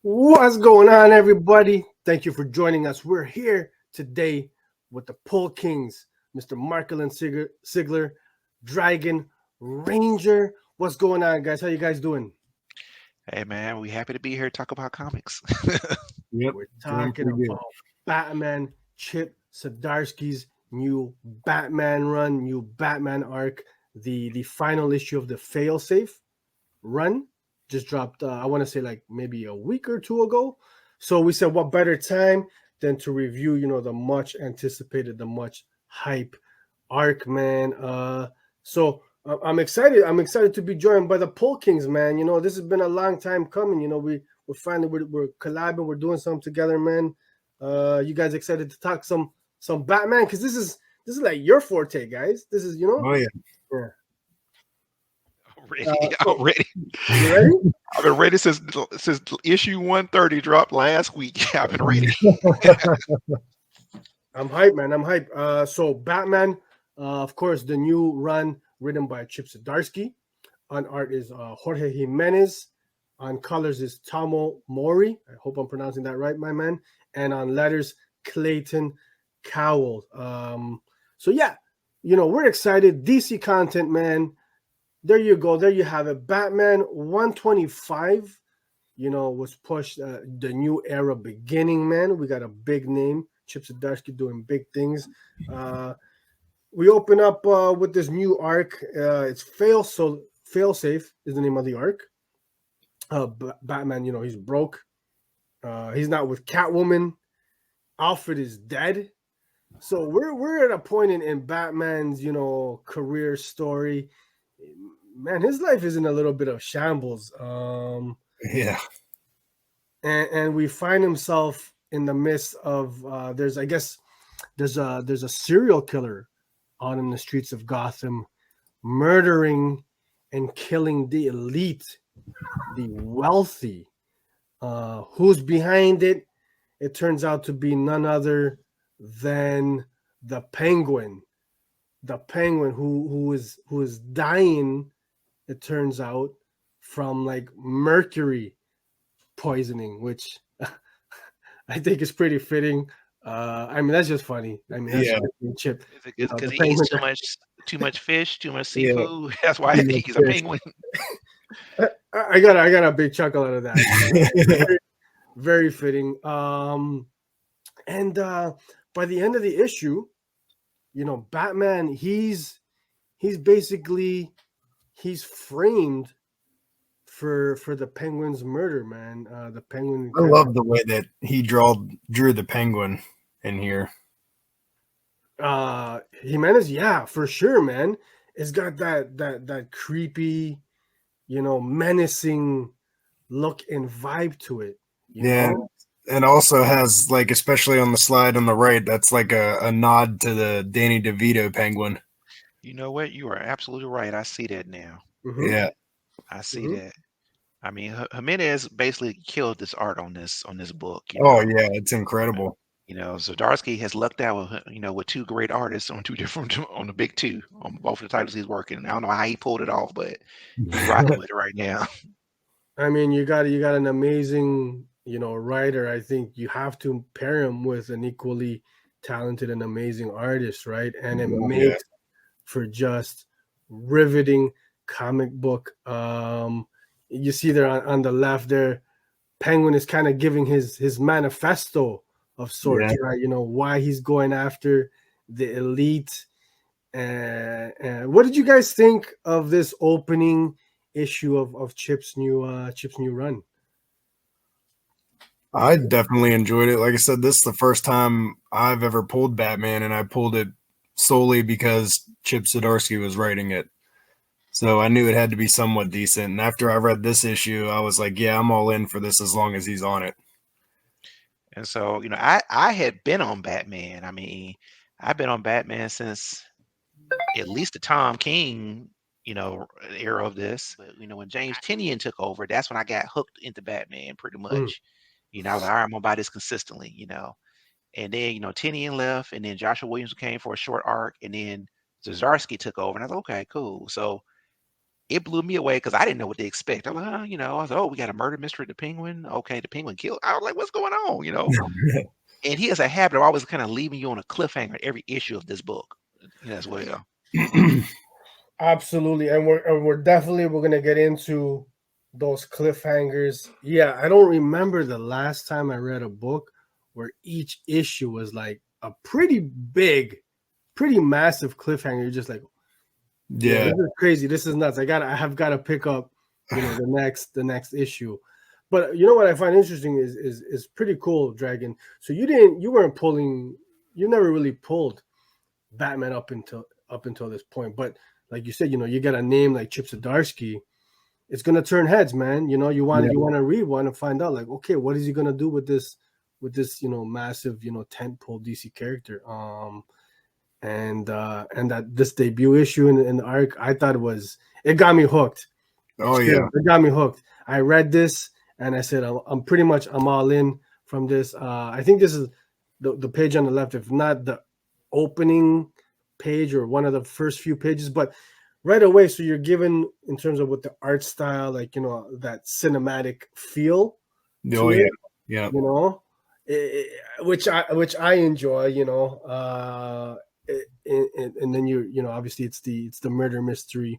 What's going on, everybody? Thank you for joining us. We're here today with the Pull Kings, Mr. Marquelon Sigler, Dragon, Ranger. What's going on, guys? How you guys doing? Hey man, we happy to be here to talk about comics. Yep, We're doing talking pretty good. about Batman, Chip Zdarsky's new Batman run, new Batman arc, the final issue of the Failsafe run just dropped. I want to say like maybe a week or two ago. So we said, what better time than to review, the much anticipated, the much hype arc, man. I'm excited. I'm excited to be joined by the Pole Kings, man. This has been a long time coming. We're finally we're collabing. We're doing something together, man. You guys excited to talk some Batman? Because this is like your forte, guys. This is Oh yeah, yeah. Ready, So I'm ready. you ready? I've been ready since issue 130 dropped last week. I've been ready. I'm hyped, man. I'm hyped. So Batman, of course, the new run written by Chip Zdarsky. On art is Jorge Jimenez. On colors is Tomo Morey. I hope I'm pronouncing that right, my man. And on letters, Clayton Cowles. So yeah, we're excited. DC content, man. There you go. There you have it. Batman 125. Was pushed the new era beginning, man. We got a big name, Chip Zdarsky doing big things. We open up with this new arc. It's Failsafe is the name of the arc. Batman, he's broke. He's not with Catwoman. Alfred is dead. So we're at a point in Batman's career story. Man, his life is in a little bit of shambles. yeah. And we find himself in the midst of there's a serial killer out in the streets of Gotham, murdering and killing the elite, the wealthy. Who's behind it? It turns out to be none other than the Penguin. The Penguin who is dying. It turns out from like mercury poisoning, which I think is pretty fitting. I mean, that's just funny. I mean, that's Yeah, just Chip. Is it The because he eats penguin. too much fish, too much yeah. seafood? That's why Too much he's a fish. penguin. I got a big chuckle out of that. Very, very fitting. And by the end of the issue, Batman, he's basically he's framed for the Penguin's murder, man. The Penguin I kind of love the way that he drew the penguin in here. Jimenez, yeah, for sure, man. It's got that creepy, menacing look and vibe to it. You Yeah, know, and also has like, especially on the slide on the right, that's like a nod to the Danny DeVito penguin. You know what? You are absolutely right. I see that now. hmm Yeah, I see hmm that. I mean, Jimenez basically killed this art on this book. oh yeah, it's incredible. Zdarsky has lucked out with with two great artists on two different on the big two on both of the titles he's working. I don't know how he pulled it off, but he rocking with it right now. I mean, you got an amazing, writer. I think you have to pair him with an equally talented and amazing artist, right? And it Oh, yeah, makes for just riveting comic book. You see there on the left there, Penguin is kind of giving his manifesto of yeah. sorts, right? Why he's going after the elite. What did you guys think of this opening issue of Chip's new run? I definitely enjoyed it. Like I said, this is the first time I've ever pulled Batman, and I pulled it solely because Chip Zdarsky was writing it. So I knew it had to be somewhat decent. And after I read this issue, I was like, yeah, I'm all in for this as long as he's on it. And so, I had been on Batman. I mean, I've been on Batman since at least the Tom King, era of this. But when James Tinian took over, that's when I got hooked into Batman pretty Mm. much. I was like, all right, I'm gonna buy this consistently. And then, Tinian left, and then Joshua Williams came for a short arc, and then Zdarsky took over, and I was like, okay, cool. So, it blew me away because I didn't know what to expect. I'm like, I was like, oh, we got a murder mystery. The Penguin. Okay, the Penguin killed. I was like, what's going on? And he has a habit of always kind of leaving you on a cliffhanger every issue of this book, as well. Absolutely, and we're gonna get into those cliffhangers. Yeah, I don't remember the last time I read a book where each issue was like a pretty big, pretty massive cliffhanger. You're just like, Yeah. this is crazy. This is nuts. I have got to pick up, the next issue. But you know what I find interesting is pretty cool, Dragon. So you never really pulled Batman up until this point. But like you said, you get a name like Chip Zdarsky, it's gonna turn heads, man. You want to read one and find out, like, okay, what is he gonna do with this massive tentpole DC character. And that this debut issue in the arc, I thought it got me hooked. Oh yeah, it got me hooked. I read this and I said I'm all in from this. I think this is the page on the left, if not the opening page or one of the first few pages, but right away, so you're given in terms of what the art style, like that cinematic feel. Oh yeah, yeah. Which I enjoy. And then obviously it's the murder mystery.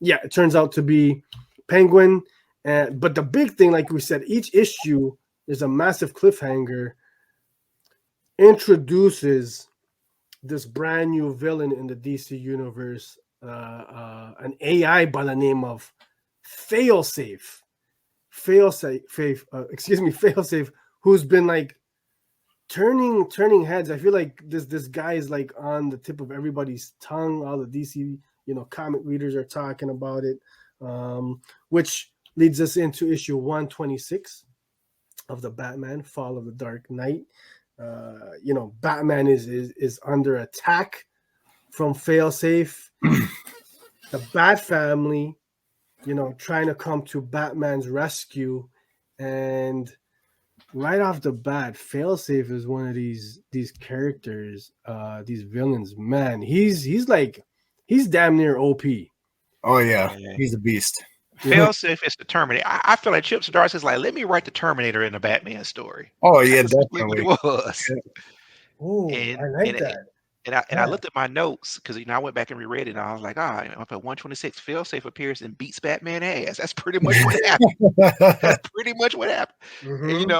It turns out to be Penguin, but the big thing, like we said, each issue is a massive cliffhanger, introduces this brand new villain in the DC universe, an AI by the name of Failsafe, who's been like turning heads. I feel like this guy is like on the tip of everybody's tongue. All the DC comic readers are talking about it, which leads us into issue 126 of the Batman Fall of the Dark Knight. Batman is under attack from Failsafe. The Bat family, trying to come to Batman's rescue, and right off the bat, Failsafe is one of these characters, these villains. Man, he's damn near OP. Oh yeah, he's a beast. Failsafe is the Terminator. I feel like Chip Zdarsky is like, let me write the Terminator in a Batman story. Oh yeah, definitely definitely. what it was. Oh, I like that. And I looked at my notes because I went back and reread it, and I was like, I'm at 126. Failsafe appears and beats Batman ass. That's pretty much what happened. That's pretty much what happened. Mm-hmm. And,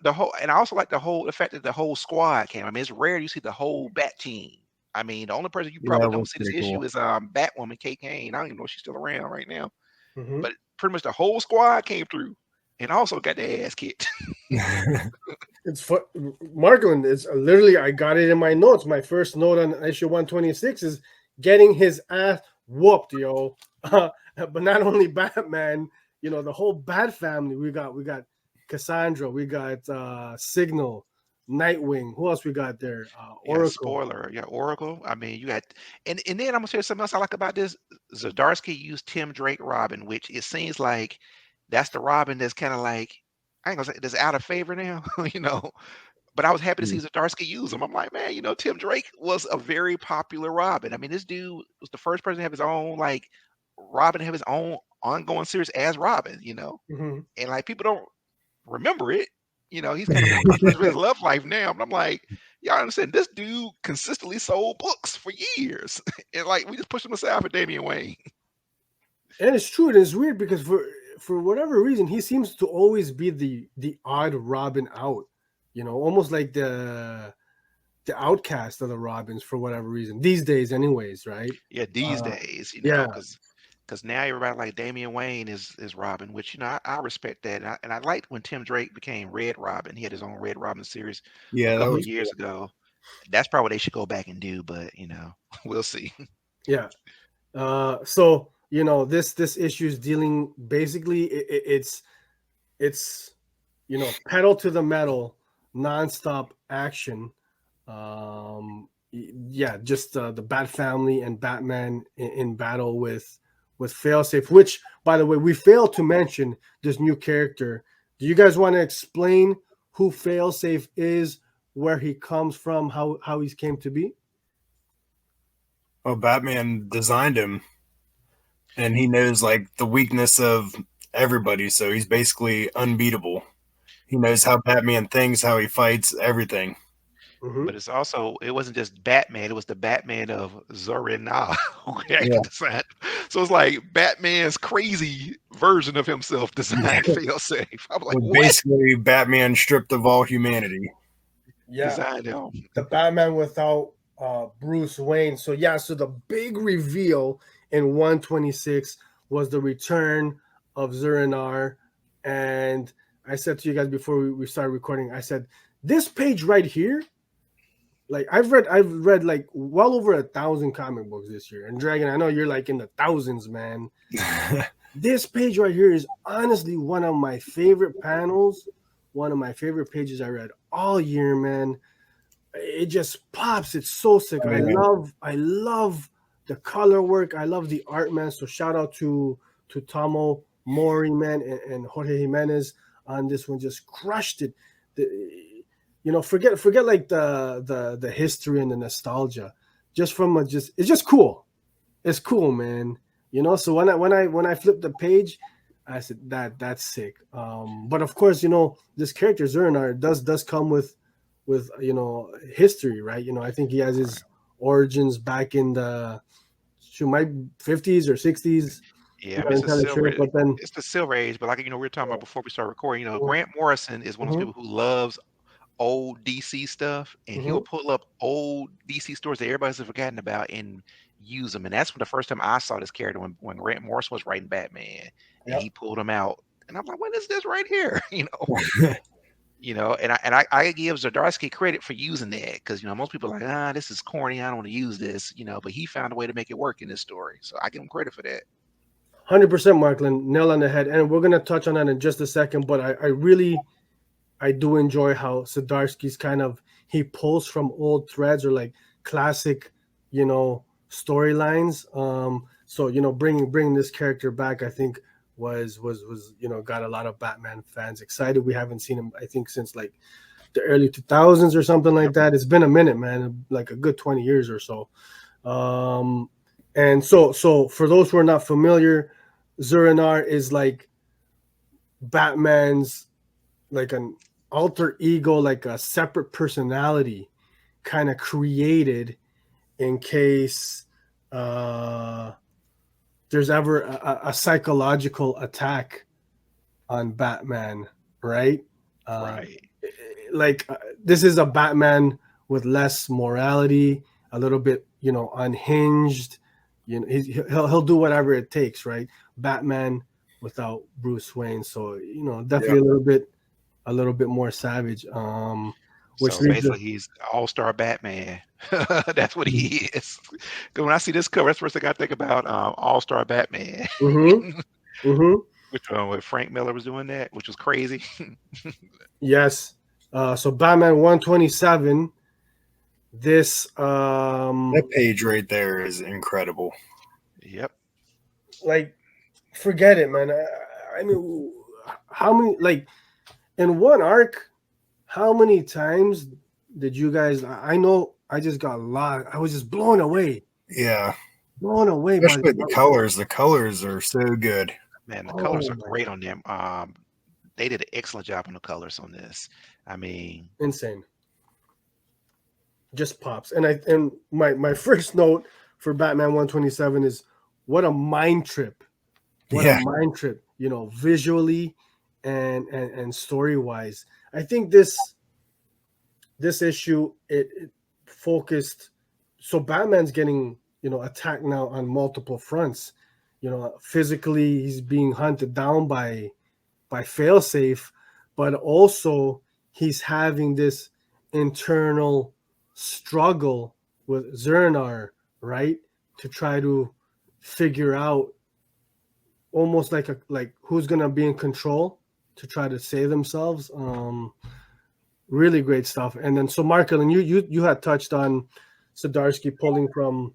the whole, and I also like the fact that the whole squad came. I mean, it's rare you see the whole Bat team. I mean, the only person you probably don't see this issue is Batwoman, Kate Kane. I don't even know if she's still around right now. Mm-hmm. But pretty much the whole squad came through, and also got their ass kicked. It's for Marquelon. It's literally, I got it in my notes. My first note on issue 126 is getting his ass whooped, yo. But not only Batman, the whole Bat family. We got Cassandra, we got Signal, Nightwing. Who else we got there? Oracle. Spoiler, Oracle. I mean, you got, and then I'm gonna say something else I like about this. Zdarsky used Tim Drake Robin, which it seems like that's the Robin that's kind of like, I ain't gonna say that's out of favor now, But I was happy to see Zdarsky use him. I'm like, man, Tim Drake was a very popular Robin. I mean, this dude was the first person to have his own Robin to have his own ongoing series as Robin, Mm-hmm. and like people don't remember it. He's kind of more controversial with his love life now. But I'm like, y'all understand? This dude consistently sold books for years, and we just pushed him aside for Damian Wayne. And it's true, and it's weird because for whatever reason, he seems to always be the odd Robin out. Almost like the outcast of the Robins for whatever reason these days, anyways, right? Yeah, these days, because now everybody like Damian Wayne is Robin, which I respect that, and I liked when Tim Drake became Red Robin. He had his own Red Robin series a couple of years ago. That's probably what they should go back and do, but we'll see. Yeah. So this issue is dealing basically it's pedal to the metal, nonstop action. Just the Bat family and Batman in battle with Failsafe, which, by the way, we failed to mention this new character. Do you guys want to explain who Failsafe is, where he comes from, how he's came to be? Oh, Batman designed him. and he knows like the weakness of everybody, so he's basically unbeatable. He knows how Batman thinks, how he fights, everything. Mhm. But it wasn't just Batman, it was the Batman of Zur-En-Arrh who Yeah. actually designed. So it's like Batman's crazy version of himself designed Failsafe. I'm like, With what? basically Batman stripped of all humanity. Yeah, Designed him. the Batman without Bruce Wayne. So yeah, so the big reveal in 126 was the return of Zur-En-Arrh, and I said to you guys before we started recording, I said this page right here, like I've read like well over 1,000 comic books this year, and Dragon, I know you're like in the thousands, man. This page right here is honestly one of my favorite panels, one of my favorite pages I read all year, man. It just pops. It's so sick. Oh, I yeah. love the color work. I love the art, man. So shout out to Tomeu, Morey, man, and Jorge Jimenez on this one. Just crushed it. Forget like the history and the nostalgia. Just from it's just cool. It's cool, man. So when I flipped the page, I said that's sick. But of course, this character Zur-En-Arrh does come with history, right? I think he has his origins back in the my 50s or 60s. Yeah, I'm I mean not entirely sure, but then it's the silver age, but like we were talking about before we started recording, Grant Morrison is one of those Mhm, people who loves old DC stuff, and he'll mhm, pull up old DC stories that everybody's forgotten about and use them. And that's when the first time I saw this character when Grant Morrison was writing Batman, and he yep, pulled them out, and I'm like, what is this right here? And I give Zdarsky credit for using that because most people are like, this is corny, I don't want to use this, but he found a way to make it work in this story, so I give him credit for that. 100%, Markland, nail on the head. And we're gonna touch on that in just a second. But I do enjoy how Zdarsky's kind of he pulls from old threads or like classic, storylines. So bringing this character back, I think was got a lot of Batman fans excited. We haven't seen him, I think, since like the early 2000s or something like Yep. that. It's been a minute, man, like a good 20 years or so. And so for those who are not familiar, Zur-En-Arrh is like Batman's like an alter ego, like a separate personality kind of created in case there's ever a psychological attack on Batman, right? Right. Like this is a Batman with less morality, a little bit, unhinged. He'll do whatever it takes, right? Batman without Bruce Wayne, so Yeah. definitely a little bit more savage. Which So leads us. basically, he's All-Star Batman. That's what he is. 'Cause when I see this cover, that's the first thing I think about All-Star Batman. Mm-hmm. Mm-hmm. Which with Frank Miller was doing that, which was crazy. Yes. So Batman 127. This That page right there is incredible. Yep. like forget it, man. I mean, how many like in one arc? How many times did you guys? I know I just got lost. I was just blown away, Yeah. blown away by Especially the colors. The colors are so good. Man, the colors oh are my great on them. They did an excellent job on the colors on this. I mean, insane. Just pops. And my first note for Batman 127 is what a mind trip. What a Yeah. mind trip, visually and story wise. I think this issue it focused. So Batman's getting attacked now on multiple fronts. Physically he's being hunted down by Failsafe, but also he's having this internal struggle with Zur-En-Arrh, right? To try to figure out almost like who's gonna be in control to try to save themselves. Really great stuff. And then so Markel, you had touched on Zdarsky pulling from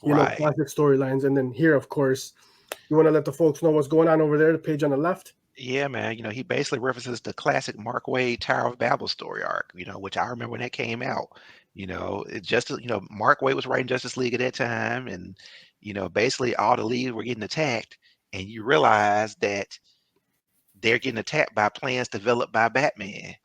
right. classic storylines, and then here, of course, you want to let the folks know what's going on over there, the page on the left. Yeah, man. He basically references the classic Mark Waid Tower of Babel story arc, which I remember when that came out. It just, Mark Waid was writing Justice League at that time, and basically all the leagues were getting attacked, and you realize that they're getting attacked by plans developed by Batman.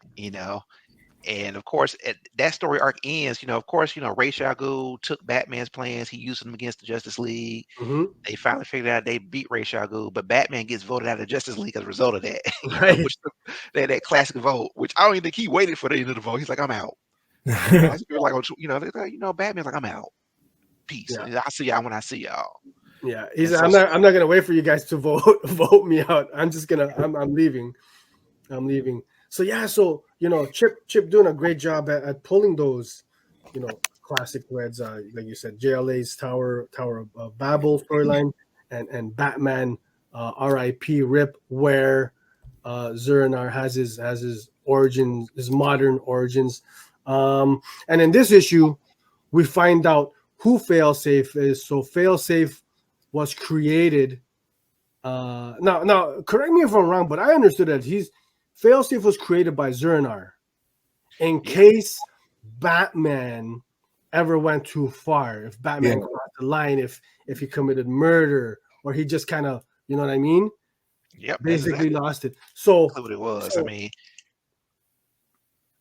And of course, that story arc ends. Of course, Ra's al Ghul took Batman's plans. He used them against the Justice League. Mhm. They finally figured out they beat Ra's al Ghul, but Batman gets voted out of the Justice League as a result of that. Right. That classic vote, which I don't even think he waited for the end of the vote. He's like, I'm out. Like, Batman's like, I'm out. Peace. Yeah. I'll see y'all when I see y'all. Yeah, And I'm not gonna wait for you guys to vote me out. I'm leaving. I'm leaving. So yeah, Chip doing a great job at pulling those, classic threads. Like you said, JLA's Tower of Babel storyline and Batman, R.I.P. Rip, where Zur-En-Arrh has his origins, his modern origins. And in this issue, we find out who Failsafe is. So Failsafe was created. Now, correct me if I'm wrong, but I understood that Failsafe was created by Zur-En-Arrh in case Batman ever went too far. If Batman crossed the line, if he committed murder, or he just kind of, you know what I mean? Yep, basically lost it. So that's what it was.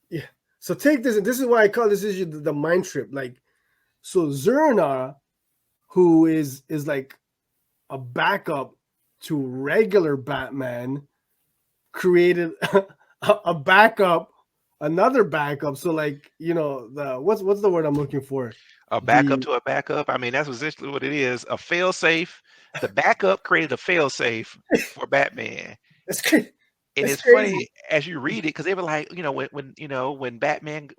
Yeah. So take this, and this is why I call this issue the mind trip. Like, so Zur-En-Arrh, who is like a backup to regular Batman, created another backup. So like, what's the word I'm looking for? A backup to a backup. I mean, that's essentially what it is. A failsafe. The backup created a failsafe for Batman. It's crazy. And it's funny as you read it, because they were like, when Batman,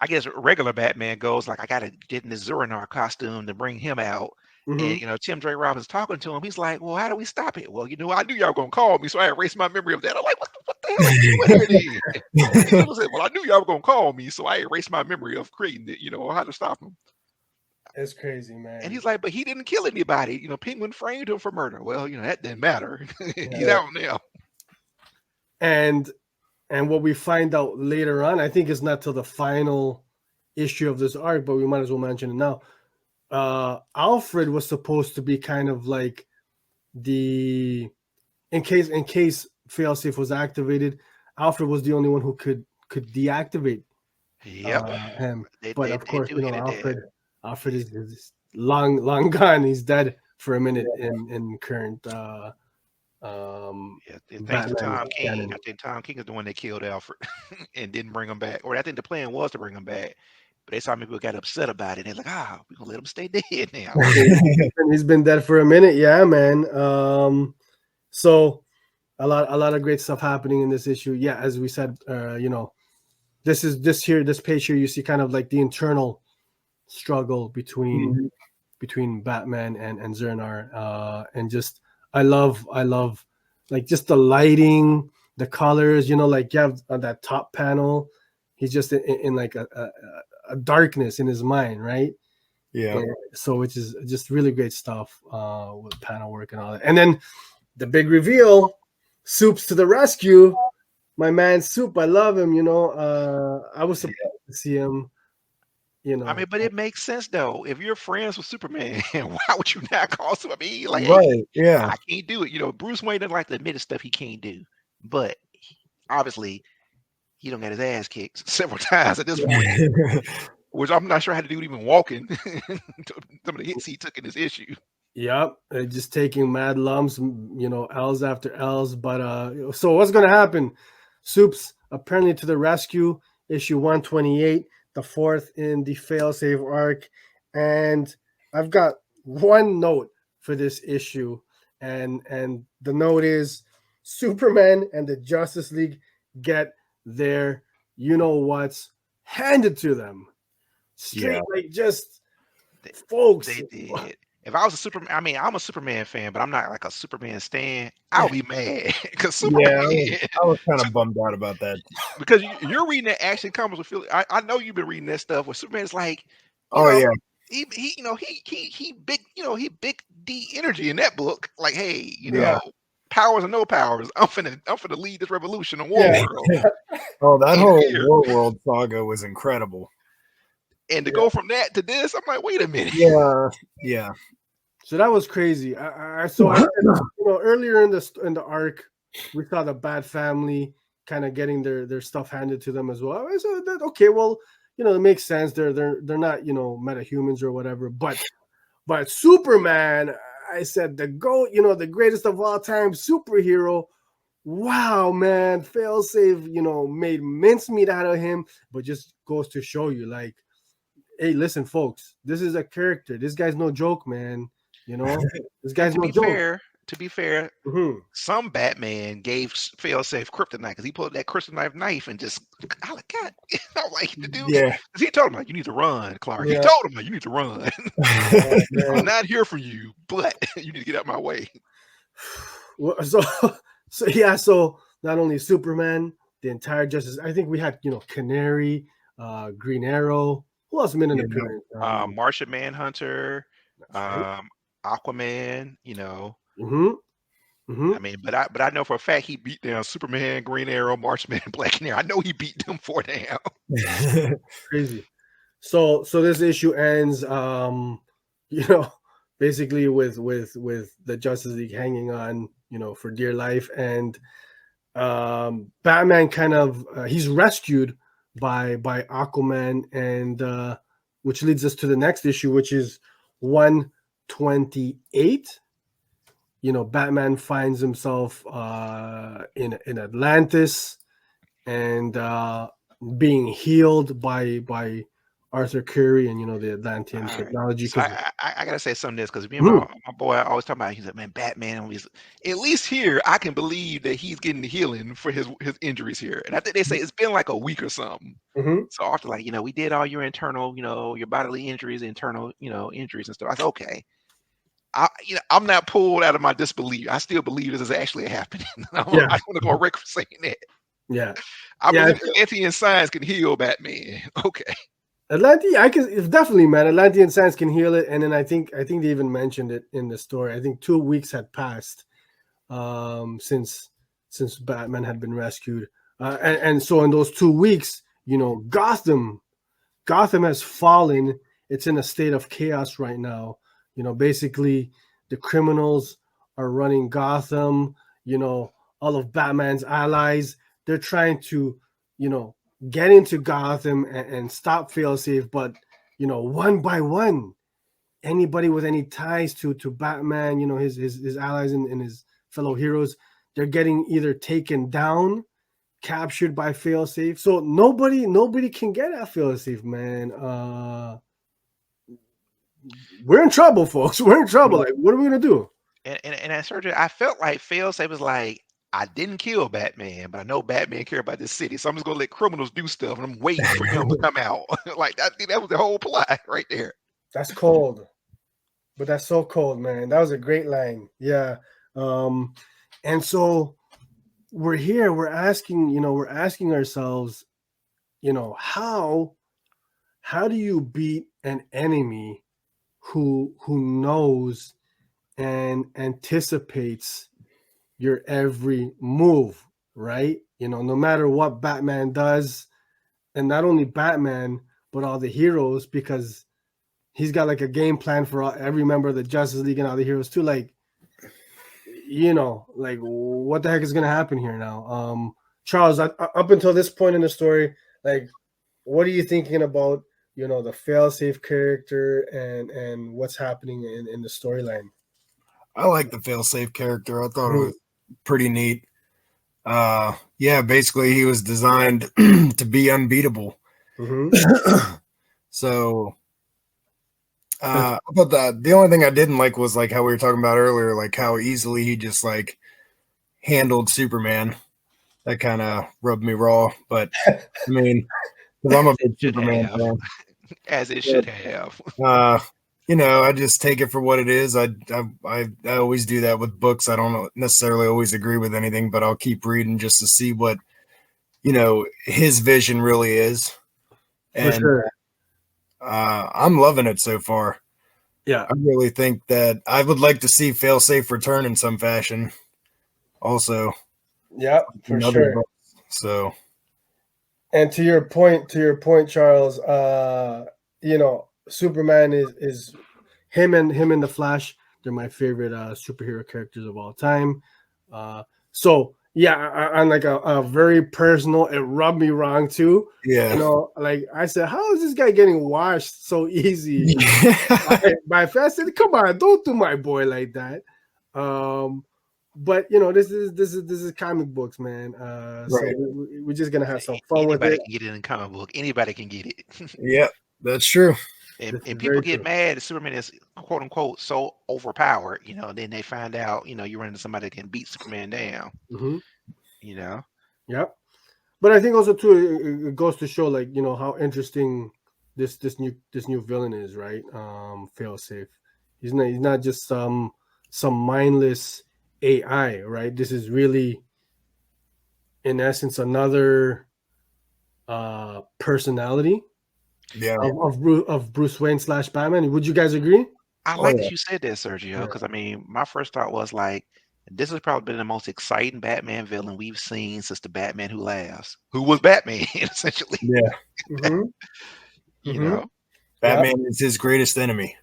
I guess regular Batman goes like, I gotta get in the Zur-En-Arrh costume to bring him out. Mm-hmm. And Tim Drake Robinson's talking to him. He's like, well, how do we stop it? Well, I knew y'all were gonna call me, so I erased my memory of that. I'm like, what the hell are you doing here? Well, I knew y'all were gonna call me, so I erased my memory of creating it, how to stop him. It's crazy, man. And he's like, but he didn't kill anybody. Penguin framed him for murder. Well, that didn't matter. He's out now. And what we find out later on, I think it's not till the final issue of this arc, but we might as well mention it now. Alfred was supposed to be kind of like in case Failsafe was activated, Alfred was the only one who could deactivate him. But of course, Alfred is long gone. He's dead for a minute in current. Thanks to Tom King. I think Tom King is the one that killed Alfred and didn't bring him back. Or I think the plan was to bring him back. But they saw people got upset about it. They're like, we're gonna let him stay dead now. He's been dead for a minute, yeah, man. So a lot of great stuff happening in this issue. Yeah, as we said, this page here, you see kind of like the internal struggle between Batman and Zur-En-Arrh. And just I love like just the lighting, the colors, like you have on that top panel, he's just in like a darkness in his mind, right? Yeah. So which is just really great stuff with panel work and all that. And then the big reveal, Soup's to the rescue. My man Soup, I love him, I was surprised to see him, I mean, but it makes sense though. If you're friends with Superman, why would you not call Superman? Like, right, yeah. I can't do it. Bruce Wayne doesn't like to admit stuff he can't do. But obviously he don't get his ass kicked several times at this point, which I'm not sure how to do it even walking. Some of the hits he took in this issue. Yep, just taking mad lumps, L's after L's. But so what's gonna happen? Soup's apparently to the rescue, issue 128, the fourth in the Failsafe arc, and I've got one note for this issue, and the note is Superman and the Justice League get their what's handed to them. Straight, like just folks. They did. If I was a Superman, I mean, I'm a Superman fan, but I'm not like a Superman stan. I'll be mad because Superman. Yeah, I was kind of bummed out about that because you're reading that Action Comics with Philly. I know you've been reading that stuff where Superman's like, yeah, he big, he big D energy in that book. Like, hey, powers or no powers, I'm finna lead this revolution in Warworld. Oh, that whole Warworld saga was incredible. And to go from that to this, I'm like, wait a minute. Yeah. So that was crazy. I earlier in the arc, we saw the Bat family kind of getting their stuff handed to them as well. I said that okay, well, it makes sense. They're not metahumans or whatever. But Superman, I said the GOAT, the greatest of all time superhero. Wow, man, Failsafe, made mincemeat out of him, but just goes to show you, like, hey, listen, folks, this is a character. This guy's no joke, man. This guy's no joke. To be fair, Mhm. some Batman gave Failsafe kryptonite because he pulled that kryptonite knife and just, I like, God, I like the dude. Yeah. Because he told him, like, you need to run, Clark. Yeah. He told him, like, you need to run. Oh, I'm man. not here for you, but you need to get out my way. Well, so not only Superman, the entire Justice. I think we had Canary, Green Arrow. Who else made an appearance? Martian Manhunter, Right. Aquaman. Mm-hmm. I mean, but I know for a fact he beat down Superman, Green Arrow, Martian, Black Canary. I know he beat them 4 down. Crazy. So this issue ends, basically with the Justice League hanging on, for dear life, and Batman kind of he's rescued by Aquaman, and which leads us to the next issue, which is 128. Batman finds himself in Atlantis, and being healed by Arthur Curry and the Atlantean technology. So I gotta say something this because me and Mhm. my boy always talking about. He's like, man, Batman. At least here, I can believe that he's getting the healing for his injuries here. And I think they say it's been like a week or something. Mhm. So after like, we did all your internal, your bodily injuries, internal, injuries and stuff. I said, okay. I'm not pulled out of my disbelief. I still believe this is actually happening. I don't want to go on record for saying that. Yeah. I believe Atlantean science can heal Batman. Okay. It's definitely, man. Atlantean science can heal it, and then I think they even mentioned it in the story. I think 2 weeks had passed since Batman had been rescued, and so in those 2 weeks, Gotham has fallen. It's in a state of chaos right now. Basically, the criminals are running Gotham. All of Batman's allies, they're trying to, get into Gotham and stop Failsafe, but one by one, anybody with any ties to Batman, his allies and his fellow heroes, they're getting either taken down, captured by Failsafe. So nobody can get at Failsafe, man. We're in trouble, folks. We're in trouble. Like, what are we gonna do? And at surgery, I felt like Failsafe was like, I didn't kill Batman, but I know Batman care about this city, so I'm just gonna let criminals do stuff, and I'm waiting for him to come out. Like I think that was the whole plot right there. That's cold, but that's so cold, man. That was a great line. Yeah, and so we're here. We're asking ourselves, how do you beat an enemy who knows and anticipates your every move, right? No matter what Batman does, and not only Batman, but all the heroes, because he's got like a game plan for every member of the Justice League and all the heroes too. Like, like what the heck is going to happen here now? Charles, up until this point in the story, like, what are you thinking about, the Failsafe character and what's happening in the storyline? I like the Failsafe character. I thought it was pretty neat. Yeah, basically he was designed to be unbeatable. Mm-hmm. So I thought that the only thing I didn't like was like how we were talking about earlier, like how easily he just like handled Superman. That kind of rubbed me raw, but I mean, because I'm a big Superman fan, as it should have. I just take it for what it is. I always do that with books. I don't necessarily always agree with anything, but I'll keep reading just to see what his vision really is. And For sure. I'm loving it so far. Yeah, I really think that I would like to see Failsafe return in some fashion. Also, yeah, for sure. Books, so, and to your point, Charles, Superman is him and the Flash. They're my favorite superhero characters of all time. So yeah, on like a very personal, it rubbed me wrong too. Yeah. You know, like I said, how is this guy getting washed so easy by Fast? I said, come on, don't do my boy like that. But you know, this is comic books, man. So Right. we're just gonna have some fun with Anybody it. can get it in a comic book. Anybody can get it. Yeah, that's true. And This is people very get true. mad that Superman is quote unquote so overpowered, you know, then they find out, you know, you run into somebody that can beat Superman down, Mm-hmm. you know. Yep. But I think also too, it goes to show, like, you know, how interesting this new villain is, right? Failsafe. He's not just some mindless AI, right? This is really, in essence, another personality Yeah. of Bruce Wayne / Batman. Would you guys agree? I Oh, like yeah. that you said that, Sergio, Yeah. because I mean, my first thought was like, this has probably been the most exciting Batman villain we've seen since the Batman Who Laughs, who was Batman, essentially, Yeah. Mm-hmm. you Mm-hmm. know, Batman is his greatest enemy.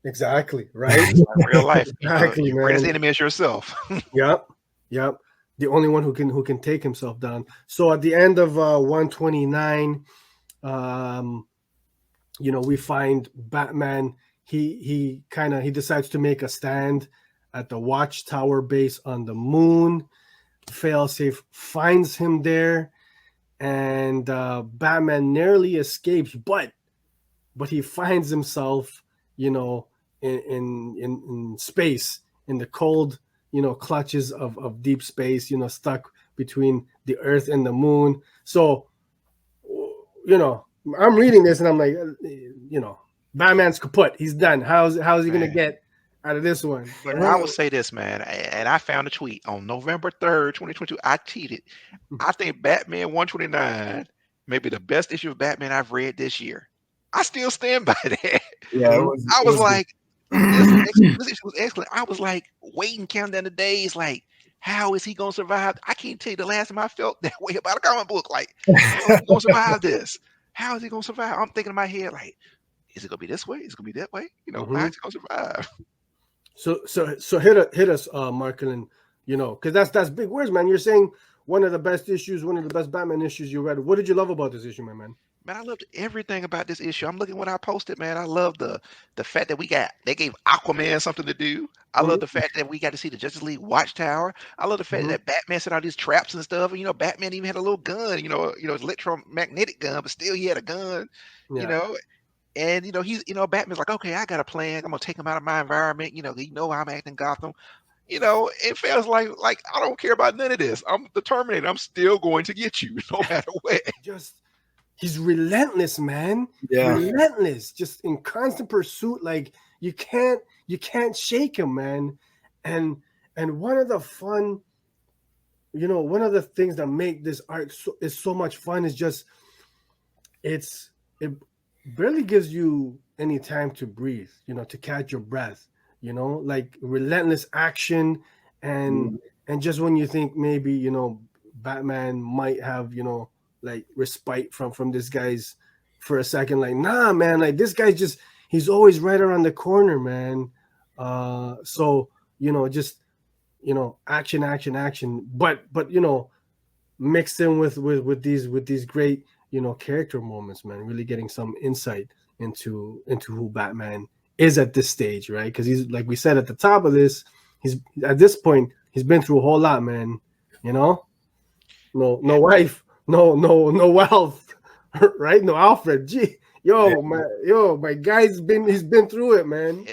Exactly. Right. like real life. Exactly, Your greatest man. enemy is yourself. Yep. Yep. The only one who can take himself down. So at the end of 129, you know, we find Batman. He decides to make a stand at the Watchtower base on the moon. Failsafe finds him there, and Batman narrowly escapes, but he finds himself, you know, in space, in the cold, you know, clutches of deep space, you know, stuck between the Earth and the moon. So, you know, I'm reading this and I'm like, you know, Batman's kaput. He's done. How's he gonna Man. get out of this one? But Right? I will say this, man, and I found a tweet on November 3rd, 2022. I tweeted, I think Batman 129 may be the best issue of Batman I've read this year. I still stand by that. Yeah, I was like, this issue was excellent. I was like waiting, counting down the days, like, how is he gonna survive? I can't tell you the last time I felt that way about a comic book. Like, how is he gonna survive this? How is he gonna survive? I'm thinking in my head, like, is it gonna be this way? Is it gonna be that way? You know, how is he gonna survive? So hit us, Marquelon, you know, because that's big words, man. You're saying one of the best issues, one of the best Batman issues you read. What did you love about this issue, my man? Man, I loved everything about this issue. I'm looking what I posted, man. I love the fact that they gave Aquaman something to do. I love the fact that we got to see the Justice League Watchtower. I love the fact that Batman set all these traps and stuff. And, you know, Batman even had a little gun, you know, it's electromagnetic gun, but still he had a gun, you know. And, you know, Batman's like, okay, I got a plan. I'm gonna take him out of my environment. You know I'm acting Gotham. You know, it feels like I don't care about none of this. I'm determined. I'm still going to get you, no matter what. He's relentless, man. Yeah. Relentless, just in constant pursuit. Like you can't shake him, man. And one of the fun, you know, one of the things that make this art is so much fun is just it barely gives you any time to breathe, you know, to catch your breath, you know, like relentless action and just when you think maybe, you know, Batman might have, you know, like respite from this guy's for a second, like, nah, man, like this guy's just, he's always right around the corner, man. So, you know, just, you know, action, but you know, mixed in with these great, you know, character moments, man, really getting some insight into who Batman is at this stage, right? Because he's, like we said at the top of this, he's at this point, he's been through a whole lot, man. You know, no wife, no wealth, right? No Alfred. Gee, my guy's he's been through it, man.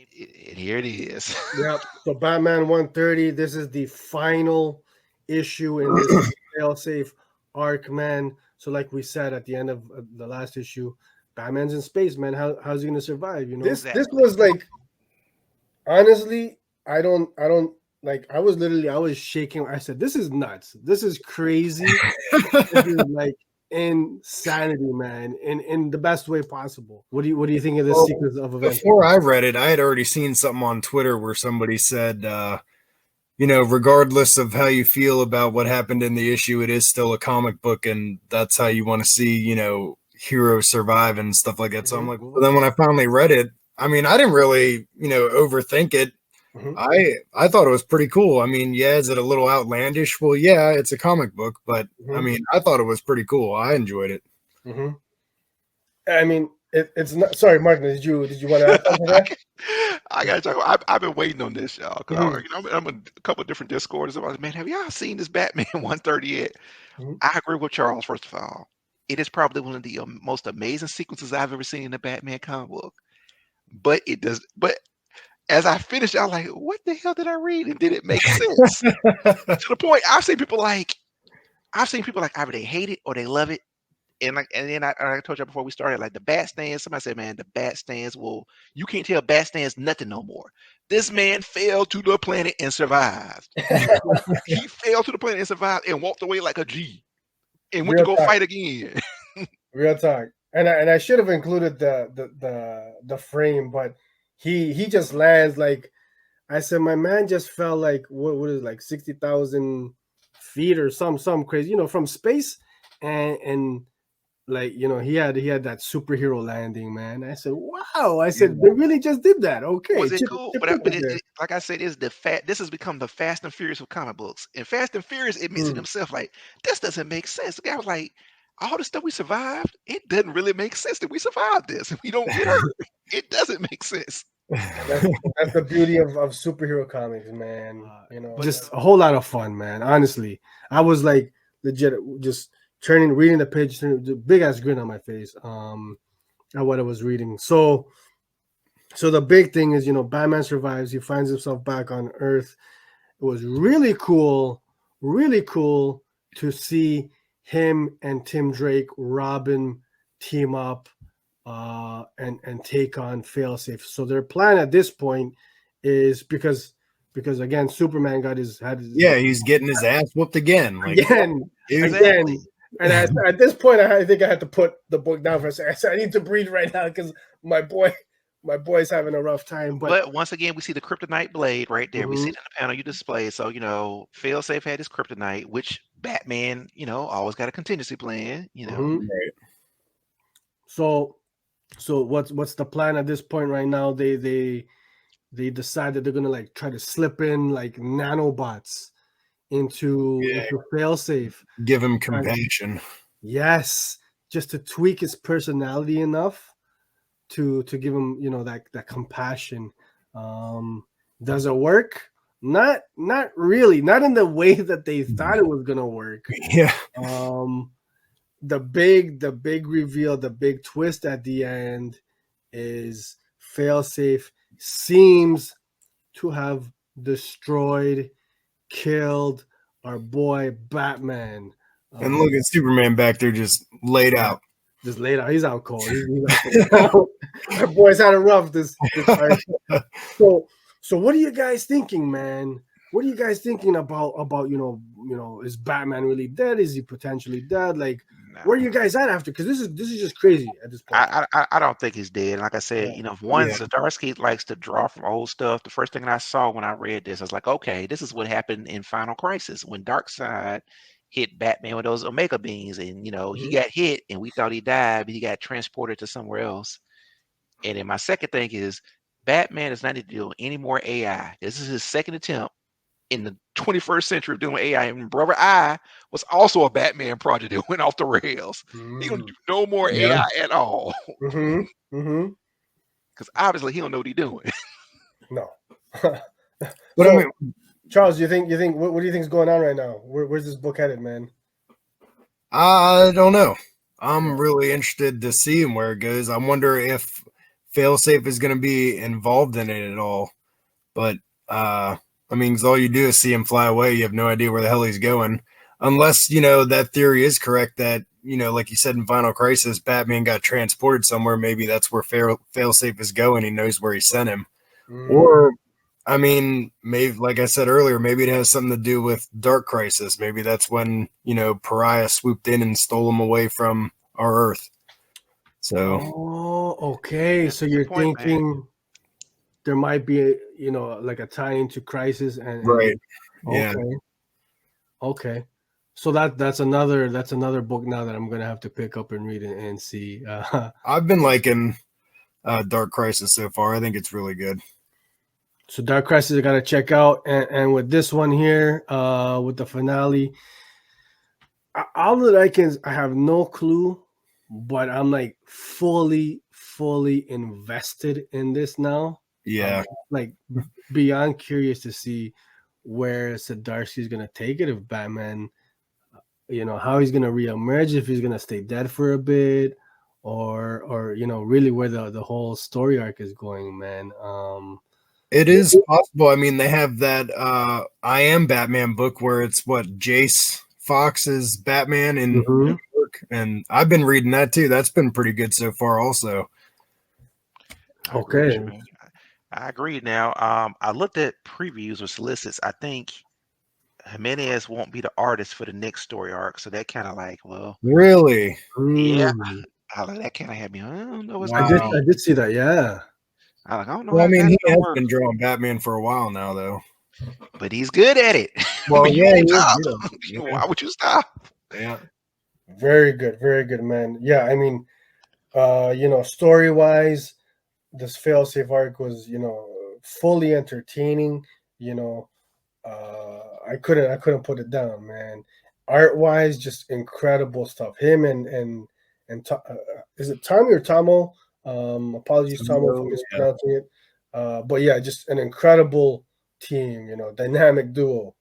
Here it is. Yep. So Batman 130. This is the final issue in this Failsafe arc, man. So like we said at the end of the last issue, Batman's in space, man. How's he gonna survive? You know, this was like, honestly, I don't like. I was shaking. I said, "This is nuts. This is crazy. This is like insanity, man, in the best way possible." What do you think of this sequence of events? Before I read it, I had already seen something on Twitter where somebody said, you know, regardless of how you feel about what happened in the issue, it is still a comic book, and that's how you want to see, you know, heroes survive and stuff like that. So I'm like, well, then when I finally read it, I mean, I didn't really, overthink it. Mhm. I thought it was pretty cool. I mean, yeah, is it a little outlandish? Well, yeah, it's a comic book, but I Mhm. mean, I thought it was pretty cool. I enjoyed it. Mm-hmm. I mean, it's not. Sorry, Mark. Did you want to add something I, there? can't- I gotta talk. I've been waiting on this, y'all, because Mhm. I'm in a couple of different discords. About, man, have y'all seen this Batman 130 yet? Mhm. I agree with Charles. First of all, it is probably one of the most amazing sequences I've ever seen in a Batman comic book. But it does. But as I finished, I was like, "What the hell did I read? And did it make sense?" To the point, I've seen people like either they hate it or they love it. And then I told you before we started, like the bat stands. Somebody said, "Man, the bat stands will you can't tell bat stands nothing no more." This man fell to the planet and survived. He fell to the planet and survived and walked away like a G and went to Real go talk. fight again. Real talk. And I should have included the frame, but he just lands like I said. My man just fell like what is it, like 60,000 feet or some crazy, from space, and like he had that superhero landing, man. I said, wow. I said they really just did that. Okay, Was it Chip, cool? Chip But took it there. like I said, is the this has become the Fast and Furious of comic books. And Fast and Furious admits it Mm. himself, like this doesn't make sense. The guy was like, all the stuff we survived, it doesn't really make sense that we survived this and we don't get hurt. It doesn't make sense. That's the beauty of superhero comics, man. But Just a whole lot of fun, man. Honestly, I was like legit just reading the page, the big ass grin on my face. At what I was reading. So the big thing is, Batman survives. He finds himself back on Earth. It was really cool to see him and Tim Drake, Robin team up and take on Failsafe. So their plan at this point is because again, Superman had his Yeah, he's getting his ass whooped again. Like again. exactly. And at this point, I think I had to put the book down for a second. I said, I need to breathe right now because my boy's having a rough time. But once again, we see the kryptonite blade right there. We see Mhm, it in the panel you display. So, Failsafe had his kryptonite, which Batman, always got a contingency plan. mhm. right. So what's the plan at this point right now? They decide that they're gonna like try to slip in like nanobots into Failsafe. Give him compassion. Yes, just to tweak his personality enough to give him, that compassion. Does it work? Not really. Not in the way that they thought it was gonna work. Yeah. The big reveal, the big twist at the end is Failsafe seems to have destroyed, killed our boy Batman. And look at Superman back there just laid out. Just laid out. He's out cold. He's out cold. Our boys had it rough this time. So what are you guys thinking, man? What are you guys thinking about is Batman really dead? Is he potentially dead? Like, where are you guys at after? Because this is just crazy at this point. I don't think he's dead. Like I said, if Zdarsky likes to draw from old stuff, the first thing I saw when I read this, I was like, okay, this is what happened in Final Crisis when Darkseid hit Batman with those Omega beams, and he got hit, and we thought he died, but he got transported to somewhere else. And then my second thing is Batman is not dealing with any more AI. This is his second attempt in the 21st century of doing AI. And Brother I was also a Batman project that went off the rails. He gonna do no more AI at all. Because obviously he don't know what he's doing. No. But I mean, Charles, you think what do you think is going on right now? Where's this book headed, man? I don't know. I'm really interested to see where it goes. I wonder if Failsafe is going to be involved in it at all. But I mean, because all you do is see him fly away. You have no idea where the hell he's going, unless that theory is correct. That like you said in Final Crisis, Batman got transported somewhere. Maybe that's where Failsafe is going. He knows where he sent him, or I mean, maybe, like I said earlier, maybe it has something to do with Dark Crisis. Maybe that's when, Pariah swooped in and stole him away from our Earth. So. Oh, okay. So you're thinking there might be, like a tie into Crisis and right. Okay. Yeah. Okay. So that's another book now that I'm gonna have to pick up and read and see. I've been liking Dark Crisis so far. I think it's really good. So Dark Crisis I gotta check out, and with this one here, with the finale, all that I have no clue, but I'm like fully invested in this now. Yeah. Like beyond curious to see where Zdarsky is gonna take it. If Batman, how he's gonna reemerge, if he's gonna stay dead for a bit, or really where the whole story arc is going, man. It is possible. I mean, they have that I Am Batman book where it's what Jace Fox's Batman in New York, and I've been reading that too. That's been pretty good so far, also. I agree with you, man. I agree. Now, I looked at previews or solicits. I think Jimenez won't be the artist for the next story arc, so that kind of like, well, really, yeah, that kind of had me. I don't know what's I did see that. Yeah. I don't know. Well, I mean, he has been drawing Batman for a while now, though. But he's good at it. Well, yeah, Why would you stop? Yeah. Very good, man. Yeah, I mean, story wise, this Failsafe arc was, fully entertaining. I couldn't put it down, man. Art wise, just incredible stuff. Him and is it Tommy or Tomo? Apologies, Tomo, for mispronouncing it. But yeah, just an incredible team. Dynamic duo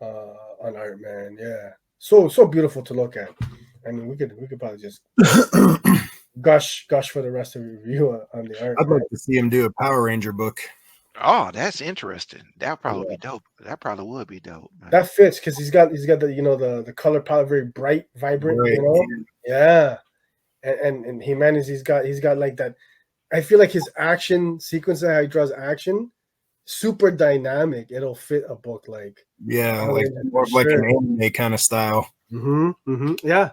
on art, man. Yeah, so beautiful to look at. I mean, we could probably just gush for the rest of the review on the art. I'd like to see him do a Power Ranger book. Oh, that's interesting. That probably be dope. That probably would be dope. Man. That fits because he's got the the color palette very bright, vibrant. Right. Yeah, and Jimenez, he's got like that. I feel like his action sequence, how he draws action, super dynamic. It'll fit a book like like more like an anime kind of style. Yeah.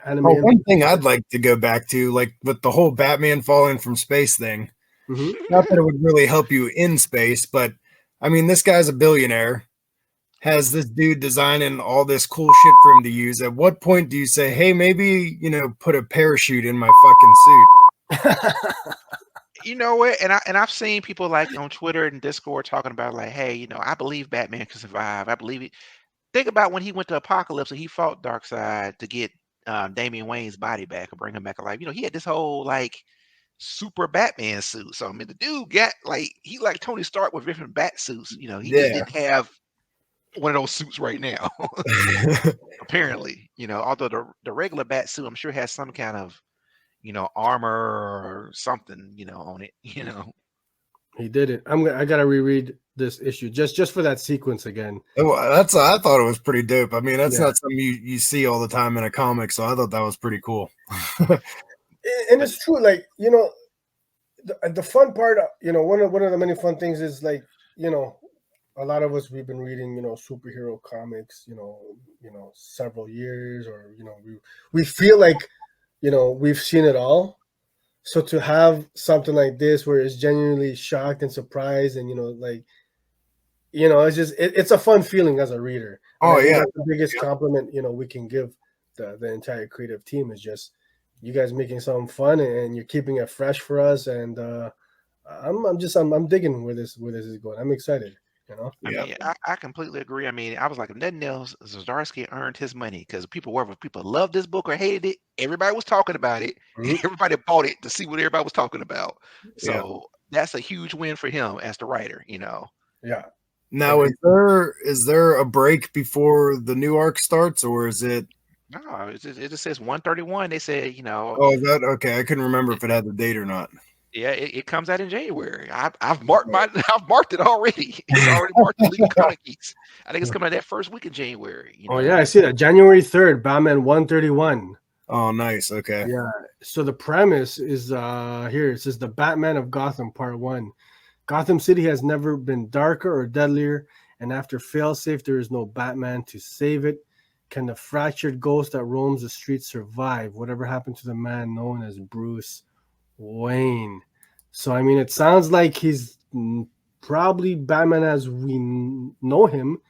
Anime. Oh, one thing I'd like to go back to, like with the whole Batman falling from space thing. Not that it would really help you in space, but I mean, this guy's a billionaire, has this dude designing all this cool shit for him to use. At what point do you say, hey, maybe, put a parachute in my fucking suit? You know what? And I've seen people like on Twitter and Discord talking about like, hey, I believe Batman can survive. I believe it. Think about when he went to Apocalypse and he fought Darkseid to get Damian Wayne's body back or bring him back alive. He had this whole like super Batman suit. So I mean, the dude got he like Tony Stark with different bat suits. He just didn't have one of those suits right now. Apparently, although the regular bat suit, I'm sure has some kind of armor or something, on it. He did it. I gotta reread this issue just for that sequence again. I thought it was pretty dope. I mean, that's not something you see all the time in a comic, so I thought that was pretty cool. And it's true, like the fun part, one of the many fun things is like a lot of us, we've been reading superhero comics several years, or we feel like we've seen it all. So to have something like this where it's genuinely shocked and surprised, and it's just it's a fun feeling as a reader. Oh yeah, that's the biggest compliment we can give the entire creative team is just you guys making something fun and you're keeping it fresh for us. And I'm digging where this is going. I'm excited. I completely agree. I mean, I was like, if nothing else, Zdarsky earned his money because whether people loved this book or hated it, everybody was talking about it. Everybody bought it to see what everybody was talking about. So that's a huge win for him as the writer. Yeah. Now, is there a break before the new arc starts, or is it? No, it just says 131. They said, Oh, is that okay? I couldn't remember if it had the date or not. Yeah, it comes out in January. I've marked I've marked it already. It's already marked in Legal Comic Geeks. I think it's coming out that first week in January. Oh yeah, I see that. January 3rd, Batman 131. Oh, nice. Okay. Yeah. So the premise is here. It says the Batman of Gotham, Part 1. Gotham City has never been darker or deadlier, and after Failsafe, there is no Batman to save it. Can the fractured ghost that roams the streets survive? Whatever happened to the man known as Bruce Wayne? So I mean, it sounds like he's probably Batman as we know him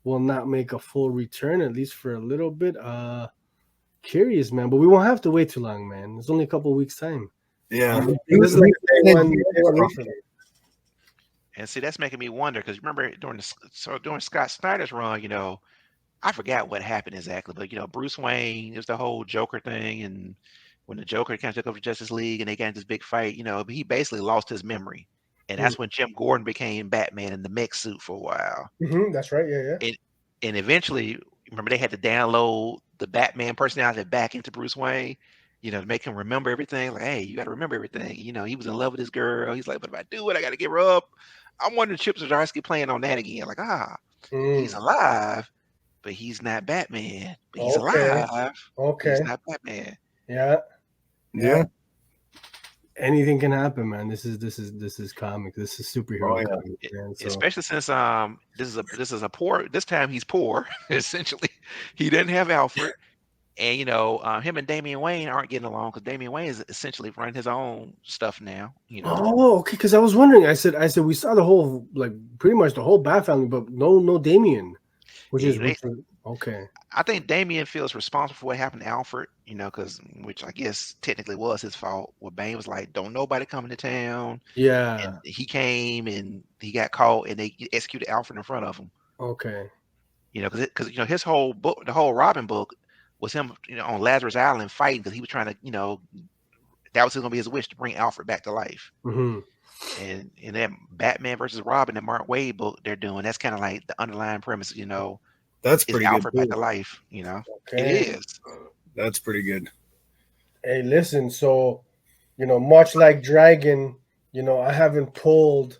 will not make a full return, at least for a little bit. Curious, man, but we won't have to wait too long, man. It's only a couple of weeks time. Yeah. This is like a day one read for me. And see, that's making me wonder because remember during Scott Snyder's run, I forgot what happened exactly, but Bruce Wayne, it was the whole Joker thing, and when the Joker kind of took over Justice League and they got in this big fight, he basically lost his memory, and that's when Jim Gordon became Batman in the mech suit for a while. That's right, yeah. And eventually, remember they had to download the Batman personality back into Bruce Wayne, to make him remember everything. Like, hey, you got to remember everything. He was in love with this girl. He's like, but if I do it, I got to give her up. I'm wondering Chip Zdarsky playing on that again. Like, he's alive, but he's not Batman. But he's alive. Okay. He's not Batman. Yeah. Anything can happen, man. This is comic. This is superhero comic, man. So. Especially since this time he's poor. Essentially, he didn't have Alfred, and him and Damian Wayne aren't getting along because Damian Wayne is essentially running his own stuff now. Oh, okay. Because I was wondering. I said we saw the whole pretty much the whole Bat family, but no Damian, which is okay. I think Damian feels responsible for what happened to Alfred, which I guess technically was his fault. Where Bane was like, "Don't nobody come into town." Yeah, and he came and he got caught, and they executed Alfred in front of him. Okay, because his whole book, the whole Robin book, was him, on Lazarus Island fighting because he was trying to, that was going to be his wish to bring Alfred back to life. Mm-hmm. And in that Batman versus Robin, that Mark Waid book they're doing, that's kind of like the underlying premise, That's pretty Alfred good. Back to life, Okay. It is. That's pretty good. Hey, listen, so much like Dragon, I haven't pulled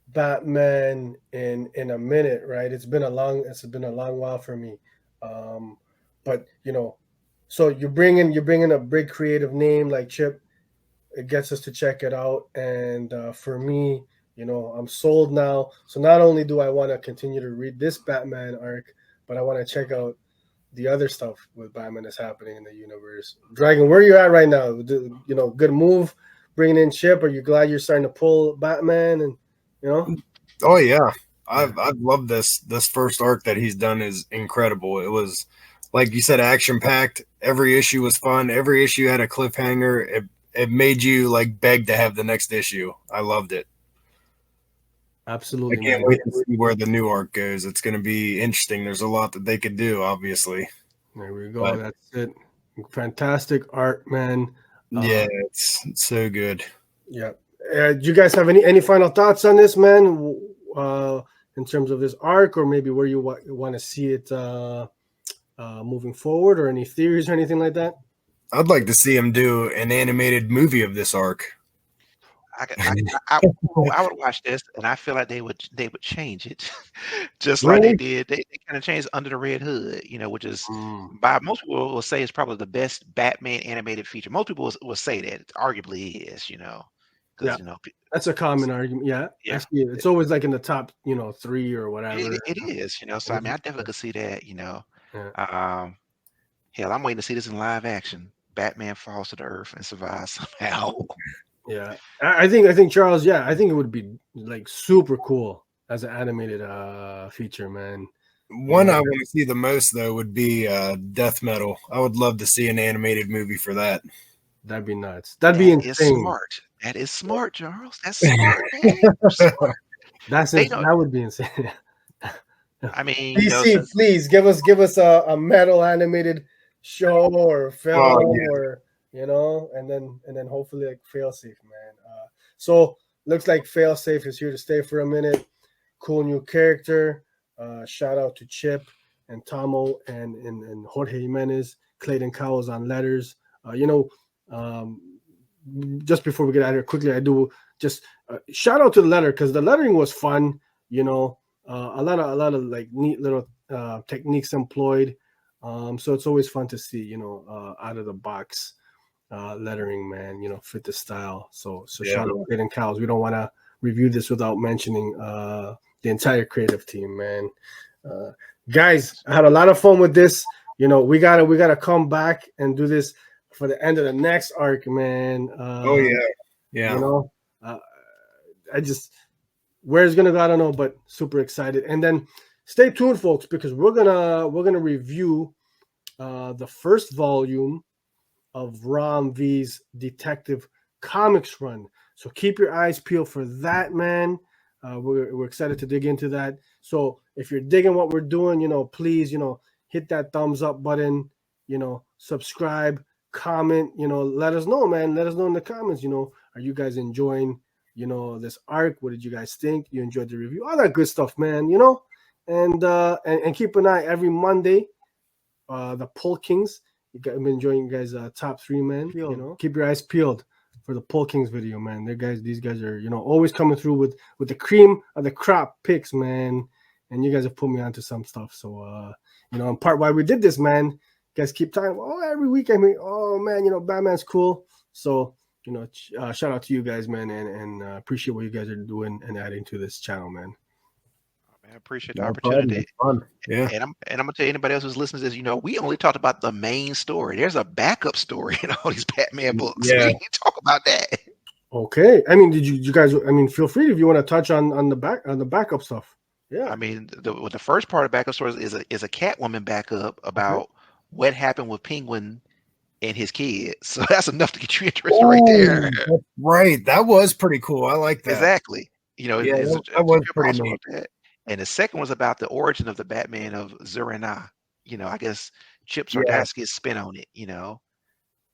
Batman in a minute, right? It's been a long while for me. But so you're bringing a big creative name like Chip. It gets us to check it out, and for me, I'm sold now. So not only do I want to continue to read this Batman arc, but I want to check out the other stuff with Batman that's happening in the universe. Dragon, where are you at right now? Good move bringing in Chip. Are you glad you're starting to pull Batman? And Oh yeah, I've loved this first arc that he's done is incredible. It was, like you said, action packed. Every issue was fun. Every issue had a cliffhanger. It made you beg to have the next issue. I loved it. Absolutely. I can't wait to see where the new arc goes. It's going to be interesting. There's a lot that they could do, obviously. There we go. That's it. Fantastic art, man. Yeah, it's so good. Yeah. Do you guys have any final thoughts on this, man? In terms of this arc, or maybe where you want to see it moving forward, or any theories or anything like that? I'd like to see him do an animated movie of this arc. I would watch this, and I feel like they would change it, just like they did. They kind of changed Under the Red Hood, which is by most people will say is probably the best Batman animated feature. Most people will say that it arguably is, because that's a common argument. Yeah. I see it. It's always in the top, 3 or whatever. It is, So I definitely could see that, Hell, I'm waiting to see this in live action. Batman falls to the earth and survives somehow. Yeah, I think Charles. Yeah, I think it would be super cool as an animated feature, man. One I want to see the most though would be Death Metal. I would love to see an animated movie for that. That'd be nuts. That'd be insane. Smart. That is smart, Charles. That's smart. Smart. That would be insane. I mean, DC, please give us a metal animated show or film or. And then hopefully Failsafe, man. So looks like Failsafe is here to stay for a minute. Cool new character. Shout out to Chip and Tomeu and Jorge Jimenez, Clayton Cowles on letters. Just before we get out of here quickly, I do just shout out to the letter because the lettering was fun. A lot of neat little techniques employed. So it's always fun to see, out of the box. Lettering, man, fit the style. So shout out to Clayton Cowles. We don't want to review this without mentioning the entire creative team, man. Guys, I had a lot of fun with this. We gotta come back and do this for the end of the next arc, man. I just where it's gonna go, I don't know, but super excited. And then stay tuned, folks, because we're gonna review the first volume of Ram V's Detective comics run. So keep your eyes peeled for that, man. We're excited to dig into that. So if you're digging what we're doing, please, hit that thumbs up button, subscribe, comment, let us know, man. Let us know in the comments, are you guys enjoying, this arc? What did you guys think? You enjoyed the review? All that good stuff, man, and keep an eye every Monday. The Poll Kings. I'm enjoying you guys' top 3, man. Keep your eyes peeled for the Poll Kings video, man. These guys are, always coming through with the cream of the crop picks, man. And you guys have put me onto some stuff. So, in part why we did this, man. You guys keep talking, every week, oh man, Batman's cool. So, shout out to you guys, man, and appreciate what you guys are doing and adding to this channel, man. I appreciate the opportunity. Yeah. And I'm gonna tell anybody else who's listening to this, we only talked about the main story. There's a backup story in all these Batman books. Yeah. We didn't talk about that. Okay. Did you guys? Feel free if you want to touch on the backup stuff. Yeah. The first part of backup stories is a Catwoman backup about what happened with Penguin and his kids. So that's enough to get you interested right there. That's right. That was pretty cool. I like that. Exactly. That was pretty neat. And the second was about the origin of the Batman of Zur-En-Arrh. I guess Chip Zdarsky's spin on it,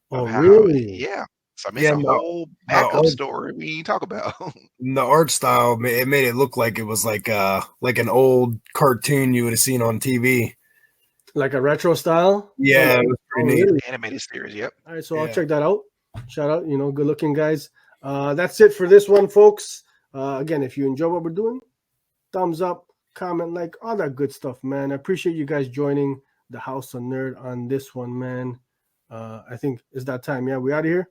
really? Yeah. So it's a whole backup story we didn't talk about. The art style, it made it look like it was like an old cartoon you would have seen on TV. Like a retro style? Yeah, it was pretty neat. Really? Animated series, yep. All right, so I'll check that out. Shout out, good looking guys. That's it for this one, folks. Again, if you enjoy what we're doing, thumbs up, comment, like, all that good stuff, man. I appreciate you guys joining the House of Nerd on this one, man. I think it's that time. Yeah, we out of here?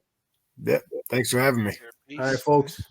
Yeah. Thanks for having me. All right, folks.